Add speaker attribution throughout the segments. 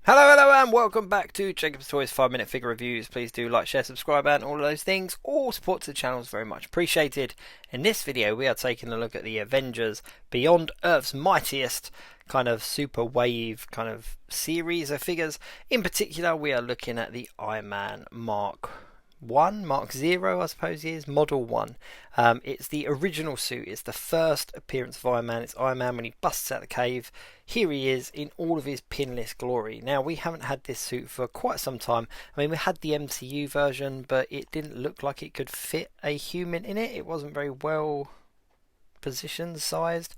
Speaker 1: Hello and welcome back to Jacob's Toys 5 Minute Figure Reviews. Please do like, share, subscribe and all of those things. All support to the channel is very much appreciated. In this video we are taking a look at the Avengers Beyond Earths Mightiest kind of super wave kind of series of figures. In particular we are looking at the Iron Man Mark 0 I suppose he is, Model 1. It's the original suit, it's the first appearance of Iron Man. It's Iron Man when he busts out the cave. Here he is in all of his pinless glory. Now we haven't had this suit for quite some time. I mean, we had the MCU version, but it didn't look like it could fit a human in it. It wasn't very well positioned, sized.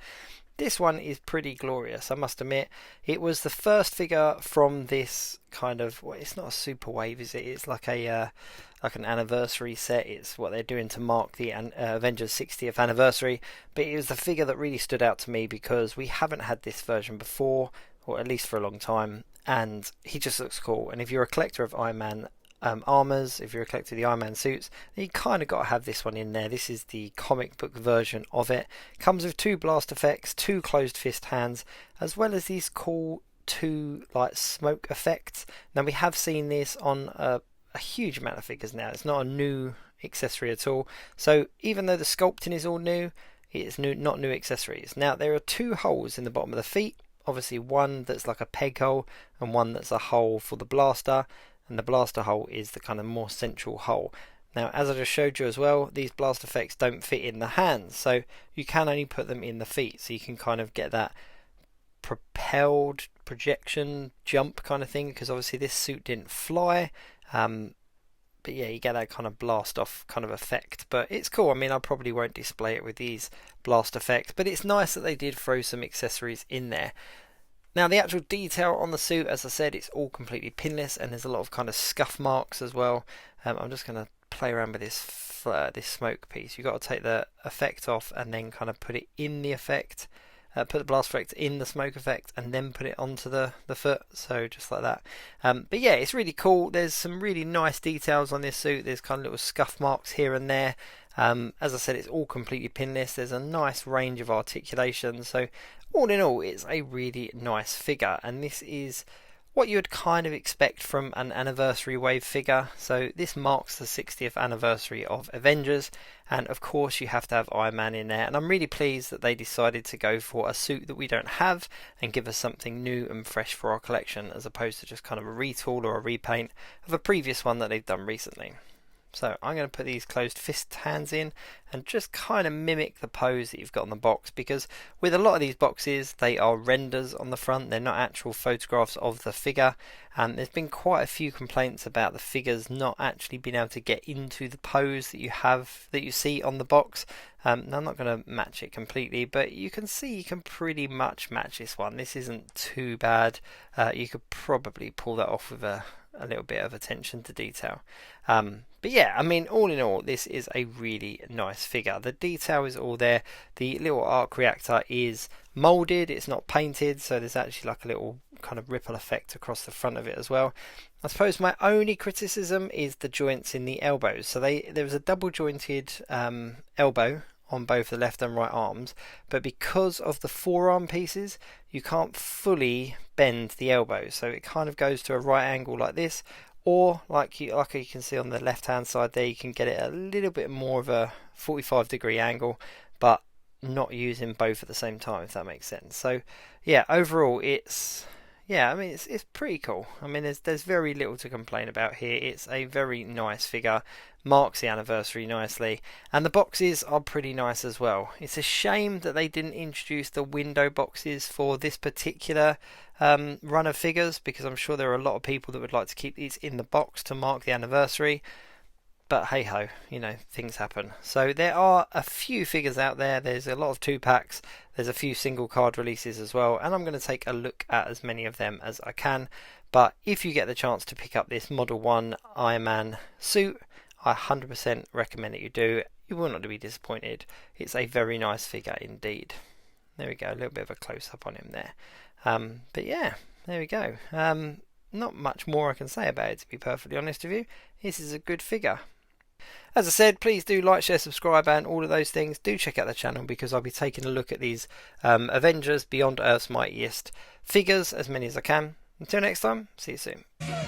Speaker 1: This one is pretty glorious, I must admit. It was the first figure from this kind of, well, it's not a super wave, is it? It's like a like an anniversary set. It's what they're doing to mark the Avengers 60th anniversary. But it was the figure that really stood out to me because we haven't had this version before, or at least for a long time, and he just looks cool. And if you're a collector of Iron Man armors, if you're a collector of the Iron Man suits, then you kind of got to have this one in there. This is the comic book version of it. Comes with two blast effects, two closed fist hands, as well as these cool two like smoke effects. Now we have seen this on a huge amount of figures now. It's not a new accessory at all. So even though the sculpting is all new, it's not new accessories. Now there are two holes in the bottom of the feet. Obviously one that's like a peg hole and one that's a hole for the blaster. And the blaster hole is the kind of more central hole. Now, as I just showed you as well, these blast effects don't fit in the hands, so you can only put them in the feet. So you can kind of get that propelled projection jump kind of thing, because obviously this suit didn't fly. But yeah, you get that kind of blast off kind of effect. But it's cool. I mean, I probably won't display it with these blast effects, but it's nice that they did throw some accessories in there. Now the actual detail on the suit, as I said, it's all completely pinless and there's a lot of kind of scuff marks as well. I'm just going to play around with this smoke piece. You've got to take the effect off and then kind of put it in the effect. Put the blast effect in the smoke effect and then put it onto the foot, so just like that. But yeah, it's really cool. There's some really nice details on this suit. There's kind of little scuff marks here and there. As I said, it's all completely pinless. There's a nice range of articulation. So all in all, it's a really nice figure. And this is what you would kind of expect from an anniversary wave figure. So this marks the 60th anniversary of Avengers. And of course you have to have Iron Man in there. And I'm really pleased that they decided to go for a suit that we don't have and give us something new and fresh for our collection, as opposed to just kind of a retool or a repaint of a previous one that they've done recently. So I'm going to put these closed fist hands in and just kind of mimic the pose that you've got on the box, because with a lot of these boxes they are renders on the front, they're not actual photographs of the figure, and there's been quite a few complaints about the figures not actually being able to get into the pose that you see on the box. Now I'm not going to match it completely, but you can see you can pretty much match this one. This isn't too bad. You could probably pull that off with a little bit of attention to detail. But yeah, I mean, all in all, this is a really nice figure. The detail is all there. The little arc reactor is molded, it's not painted, so there's actually like a little kind of ripple effect across the front of it as well. I suppose my only criticism is the joints in the elbows. So there was a double jointed elbow on both the left and right arms, but because of the forearm pieces you can't fully bend the elbow, so it kind of goes to a right angle like this, or like you can see on the left hand side there, you can get it a little bit more of a 45-degree angle, but not using both at the same time, if that makes sense. So yeah, overall it's pretty cool. I mean, there's very little to complain about here. It's a very nice figure, marks the anniversary nicely, and the boxes are pretty nice as well. It's a shame that they didn't introduce the window boxes for this particular run of figures, because I'm sure there are a lot of people that would like to keep these in the box to mark the anniversary. But hey ho, you know, things happen. So there are a few figures out there. There's a lot of 2-packs. There's a few single card releases as well, and I'm going to take a look at as many of them as I can. But if you get the chance to pick up this Model 1 Iron Man suit, I 100% recommend that you do. You will not be disappointed. It's a very nice figure indeed. There we go, a little bit of a close-up on him there. But yeah, there we go. Not much more I can say about it, to be perfectly honest with you. This is a good figure. As I said, please do like, share, subscribe and all of those things. Do check out the channel, because I'll be taking a look at these Avengers Beyond Earths Mightiest figures, as many as I can. Until next time, see you soon.